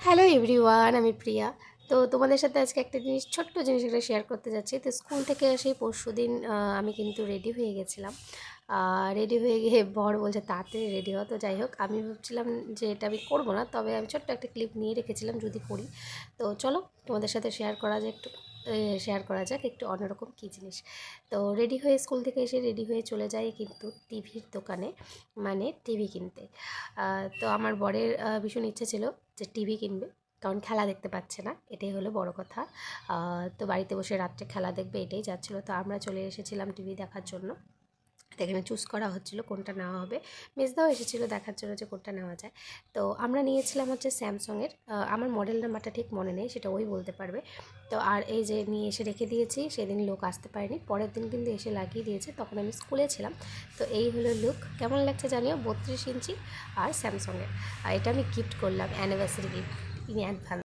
Hello everyone, আমি প্রিয়া। তো তোমাদের সাথে আজকে একটা ছোট্ট জিনিস একটা শেয়ার করতে যাচ্ছি। তো স্কুল থেকে এসে পরশুদিন আমি কিন্তু রেডি হয়ে গেছিলাম। রেডি হয়ে গিয়ে বর বলছে তাড়াতাড়ি রেডি হও। তো যাই হোক, আমি ভাবছিলাম যে এটা আমি করবো না, তবে আমি ছোট্ট একটা ক্লিপ নিয়ে রেখেছিলাম যদি করি। তো চলো তোমাদের সাথে শেয়ার করা যাক একটু অন্যরকম কী জিনিস। তো রেডি হয়ে স্কুল থেকে এসে রেডি হয়ে চলে যাই কিন্তু টিভির দোকানে, মানে টিভি কিনতে। তো আমার বরের ভীষণ ইচ্ছে ছিল যে টিভি কিনবে, কারণ খেলা দেখতে পাচ্ছে না, এটাই হলো বড় কথা। তো বাড়িতে বসে রাত্রে খেলা দেখবে, এটাই যাচ্ছিলো। তো আমরা চলে এসেছিলাম টিভি দেখার জন্য। তো এখানে চুজ করা হচ্ছিলো কোনটা নেওয়া হবে। মেজদাও এসেছিলো দেখার জন্য যে কোনটা নেওয়া যায়। তো আমরা নিয়েছিলাম হচ্ছে স্যামসংয়ের। আমার মডেল নাম্বারটা ঠিক মনে নেই, সেটা ওই বলতে পারবে। তো আর এই যে নিয়ে এসে রেখে দিয়েছি, সেদিন লোক আসতে পারেনি, পরের দিন কিন্তু এসে লাগিয়ে দিয়েছে, তখন আমি স্কুলে ছিলাম। তো এই হলো লুক, কেমন লাগছে জানিও। 32 ইঞ্চি আর স্যামসংয়ের। আর এটা আমি গিফট করলাম, অ্যানিভার্সারি গিফট ইন অ্যাডভান্স।